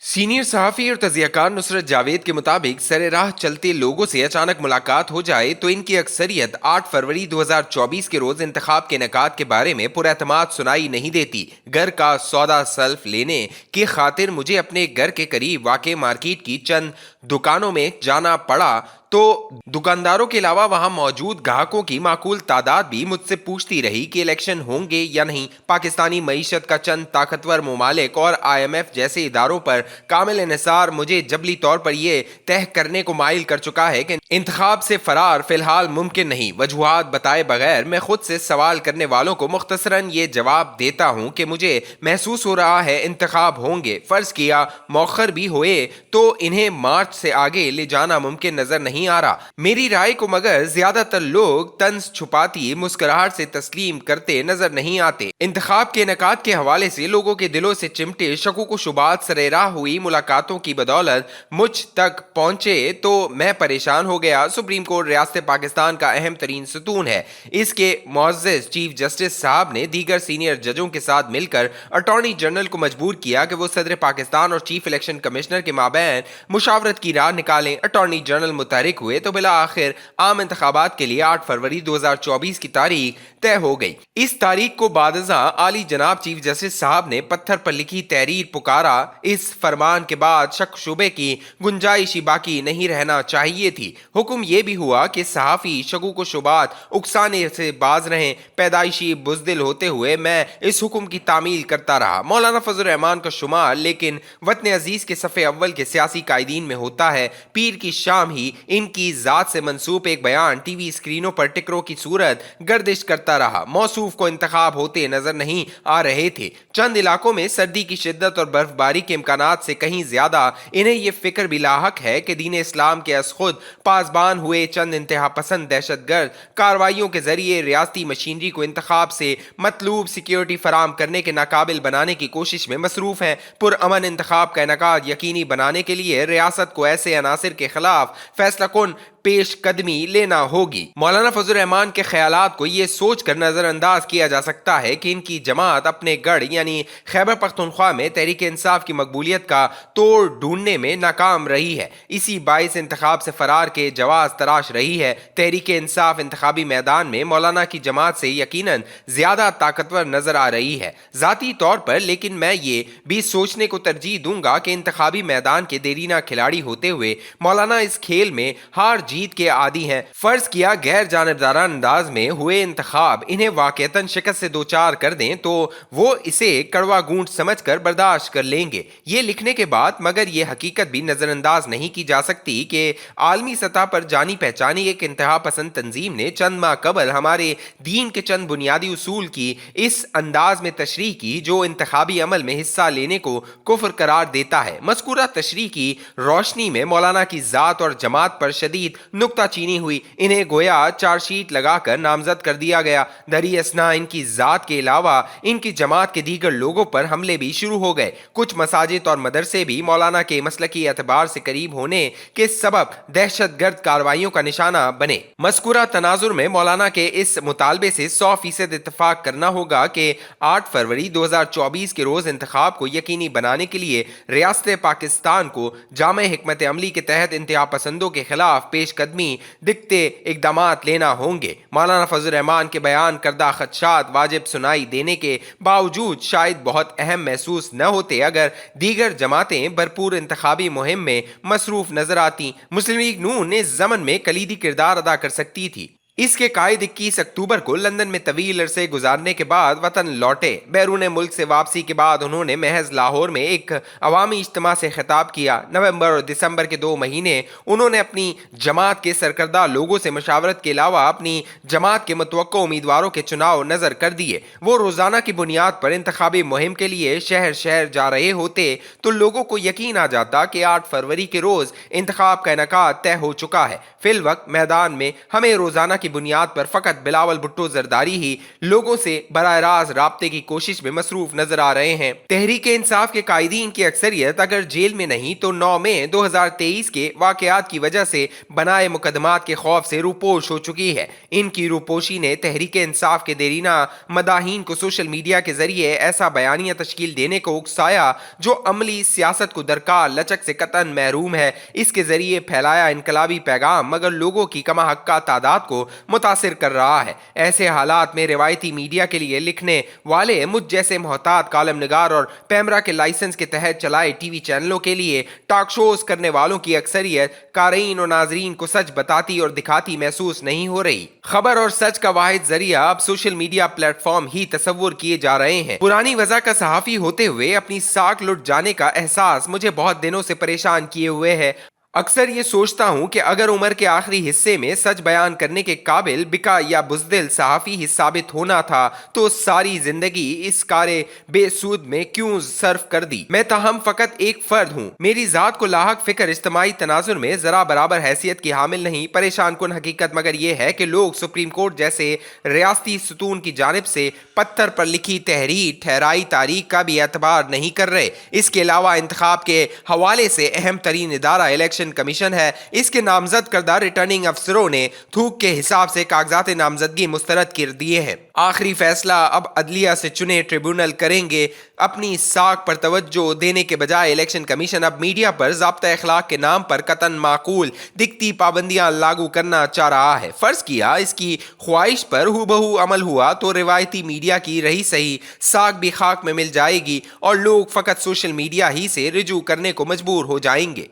Senior सहाफ़ी और तज़ियाकार नुसरत जावेद के मुताबिक सरेराह चलते लोगों से अचानक मुलाकात हो जाए तो इनकी अक्सरियत 8 फरवरी 2024 के रोज़ इंतखाब के इनेकाद के बारे में पुरएतमाद सुनाई नहीं देती। घर का सौदा सल्फ लेने की खातिर मुझे अपने घर के करीब वाक़ मार्केट की चंद दुकानों में जाना पड़ा तो दुकानदारों के अलावा वहां मौजूद ग्राहकों की माकूल तादाद भी मुझसे पूछती रही कि इलेक्शन होंगे या नहीं। पाकिस्तानी मईशत का चंद ताकतवर ममालिक और IMF जैसे इदारों पर कामिल इन्हिसार मुझे जबली तौर पर यह तय करने को माइल कर चुका है कि इंतखाब से फरार फिलहाल मुमकिन नहीं। वजूहात बताए बगैर मैं खुद से सवाल करने वालों को मुख्तसरन ये जवाब देता हूँ कि मुझे महसूस हो रहा है इंतखाब होंगे। फर्ज किया मौखर भी हुए तो इन्हें मार्च से आगे ले जाना मुमकिन नजर नहीं आ रहा। मेरी राय को मगर ज्यादातर लोग तंज छुपाती मुस्कुराहट से तस्लीम करते नजर नहीं आते। इंतखाब के इनेकाद के हवाले से लोगों के दिलों से चिमटे शकूक शुबात सरेराह हुई मुलाकातों की बदौलत मुझ तक पहुंचे तो मैं परेशान हो गया। सुप्रीम कोर्ट रियासत पाकिस्तान का अहम तरीन सतून है। इसके मुअज़्ज़ज़ चीफ जस्टिस साहब ने दीगर सीनियर जजों के साथ मिलकर अटॉर्नी जनरल को मजबूर किया कि वो सदर पाकिस्तान और चीफ इलेक्शन कमिश्नर के माबैन मुशावरत की राह निकालें। अटॉर्नी जनरल मुतहरिक हुए तो बिला आखिर आम इंतखाबात के लिए 8 फरवरी 2024 की तारीख तय हो गई। इस तारीख को बादज़ा आली जनाब चीफ जस्टिस साहब ने पत्थर पर लिखी तहरीर पुकारा। इस फरमान के बाद शक शुबे की गुंजाइश ही बाकी नहीं रहना चाहिए थी। हुक्म यह भी हुआ कि सहाफ़ी शकूक शुबात उकसाने से बाज रहें। पैदाइशी बुज़दिल होते हुए मैं इस हुक्म की तामील करता रहा। मौलाना फजल रहमान का शुमार लेकिन वतन अजीज के सफ़े अव्वल के सियासी कायदीन में होता है। पीर की शाम ही इनकी जात से मंसूब एक बयान टीवी स्क्रीनों पर टिकरों की सूरत गर्दिश करता रहा। मौसूफ को इंतखाब होते नजर नहीं आ रहे थे। चंद इलाकों में सर्दी की शिद्दत और बर्फबारी के इम्कानात से कहीं ज्यादा इन्हें यह फिक्र भी लाहक है कि दीन इस्लाम के अस खुद पासबान हुए चंद इंतहा पसंद दहशतगर्द कार्रवाइयों के जरिए रियासती मशीनरी को इंतखाब से मतलूब सिक्योरिटी फराम करने के नाकाबिल बनाने की कोशिश में मसरूफ है। पुरअमन इंतखाब का इनेकाद यकीनी बनाने के लिए रियासत को ऐसे अनासिर के खिलाफ फैसला कुन पेश कदमी लेना होगी। मौलाना फजल रहमान के ख्यालात को ये सोच कर नजरअंदाज किया जा सकता है कि इनकी जमात अपने गढ़ यानी खैबर पख्तूनख्वा में तहरीक इंसाफ की मकबूलियत का तोड़ ढूंढने में नाकाम रही है। इसी बाइस इंतखाब से फरार के जवाज तराश रही है। तहरीक इंसाफ इंतखाबी मैदान में मौलाना की जमात से यकीनन ज्यादा ताकतवर नजर आ रही है जाती तौर पर, लेकिन मैं ये भी सोचने को तरजीह दूंगा कि इंतखाबी मैदान के देरीना खिलाड़ी होते हुए मौलाना इस खेल में हार जीत के आदी हैं। फर्ज किया गैर जानिबदाराना अंदाज में हुए इंतखाब इन्हें वाकईतन शिकस्त से दो चार कर दें तो वो इसे कड़वा गूंट समझकर बर्दाश्त कर लेंगे। ये लिखने के बाद मगर ये हकीकत भी नजरअंदाज नहीं की जा सकती कि आलमी सतह पर जानी पहचानी एक इंतहा पसंद तंजीम ने चंद माह कबल हमारे दीन के चंद बुनियादी उसूल की इस अंदाज में तशरीह की जो इंतखाबी अमल में हिस्सा लेने को कुफ्र करार देता है। मज़कूरा तशरीह की रोशनी में मौलाना की जात और जमात पर शदीद नुक्ताचीनी हुई। इन्हें गोया चार्जशीट लगाकर नामजद कर दिया गया। दरी असना इनकी जात के अलावा इनकी जमात के दीगर लोगों पर हमले भी शुरू हो गए। कुछ मसाजिद और मदरसे भी मौलाना के मसलकी एतबार से करीब होने के सबब दहशत गर्द कार्रवाइयों का निशाना बने। मज़कूरा तनाजुर में मौलाना के इस मुतालबे से 100% इत्तफाक करना होगा कि 8 फरवरी 2024 के रोज इंतखाब को यकीनी बनाने के लिए रियासत पाकिस्तान को जामे हिकमत अमली के तहत इंतहा पसंदों के खिलाफ पेश कदमी दिखते इकदामात लेना होंगे। मौलाना फजल रहमान के बयान करदा खदशात वाजिब सुनाई देने के बावजूद शायद बहुत अहम महसूस न होते अगर दीगर जमातें भरपूर इंतखाबी मुहिम में मसरूफ नजर आती। मुस्लिम लीग नून इस ज़मन में कलीदी किरदार अदा कर सकती थी। इसके कायद 21 अक्टूबर को लंदन में तवील अरसे गुजारने के बाद वतन लौटे। बैरून मुल्क से वापसी के बाद उन्होंने महज लाहौर में एक अवामी इज्तिमा से खिताब किया। नवंबर और दिसंबर के 2 महीने उन्होंने अपनी जमात के सरकर्दा लोगों से मशावरत के अलावा अपनी जमात के मुतवक्को उम्मीदवारों के चुनाव नजर कर दिए। वो रोजाना की बुनियाद पर इंतखाबी मुहिम के लिए शहर शहर जा रहे होते तो लोगों को यकीन आ जाता कि 8 फरवरी के रोज इंतखाब का इनेकाद तय हो चुका है। फिल वक्त मैदान में हमें रोजाना की बुनियाद पर फकत बिलावल भुट्टो जरदारी ही लोगों से बराह रास्त राब्ते की कोशिश में मसरूफ नजर आ रहे हैं। तहरीक इंसाफ के कायदीन की अक्सरियत अगर जेल में नहीं तो 9 मई 2023 के वाकयात की वजह से बनाए मुकदमात के खौफ से रूपोश हो चुकी है। इनकी रूपोशी ने तहरीक इंसाफ के देरीना मदाहीन को सोशल मीडिया के जरिए ऐसा बयानिया तश्कील देने को उकसाया जो अमली सियासत को दरकार लचक से कतन महरूम है। इसके जरिए फैलाया इनकलाबी पैगाम मगर लोगों की कमा हक्का तादाद को मुतासिर कर रहा है। ऐसे हालात में रिवायती मीडिया के लिए लिखने वाले मुझ जैसे मोहतात कालम निगार और पैमरा के लाइसेंस के तहत चलाए टीवी चैनलों के लिए टॉक शोज करने वालों की अक्सरियत कारीन और नाजरीन को सच बताती और दिखाती महसूस नहीं हो रही। खबर और सच का वाहिद जरिया अब सोशल मीडिया प्लेटफॉर्म ही तस्वुर किए जा रहे हैं। पुरानी वजह का सहाफी होते हुए अपनी साख लुट जाने का एहसास मुझे बहुत दिनों से परेशान किए हुए है। अक्सर ये सोचता हूँ कि अगर उम्र के आखिरी हिस्से में सच बयान करने के काबिल बिका या बुज़दिल सहाफ़ी ही साबित होना था तो सारी जिंदगी इस कारे बेसूद में क्यों सर्फ कर दी। मैं ताहम फ़कत एक फ़र्द हूँ। मेरी ज़ात को लाहक फ़िक्र इज्तिमाई तनाजुर में ज़रा बराबर हैसियत की हामिल नहीं। परेशान कुन हकीकत मगर ये है कि लोग सुप्रीम कोर्ट जैसे रियासती सतून की जानिब से पत्थर पर लिखी तहरीर ठहराई तारीख का भी एतबार नहीं कर रहे। इसके अलावा इंतखाब के हवाले से अहम तरीन इदारा इलेक्शन कमीशन है। इसके नामजद करदा रिटर्निंग अफसरों ने थूक के हिसाब से कागजात नामजदगी मुस्तरद कर दिए हैं। आखिरी फैसला अब अदलिया से चुने ट्रिब्यूनल करेंगे। अपनी साख पर तवज्जो देने के बजाय इलेक्शन कमीशन अब मीडिया पर ज़ाब्ता अखलाक के नाम पर कतन माकूल दिखती पाबंदियां लागू करना चाह रहा है। फर्ज किया इसकी ख्वाहिश पर हूबहू अमल हुआ तो रिवायती मीडिया की रही सही साख भी खाक में मिल जाएगी और लोग फकत सोशल मीडिया ही से रुजू करने को मजबूर हो जाएंगे।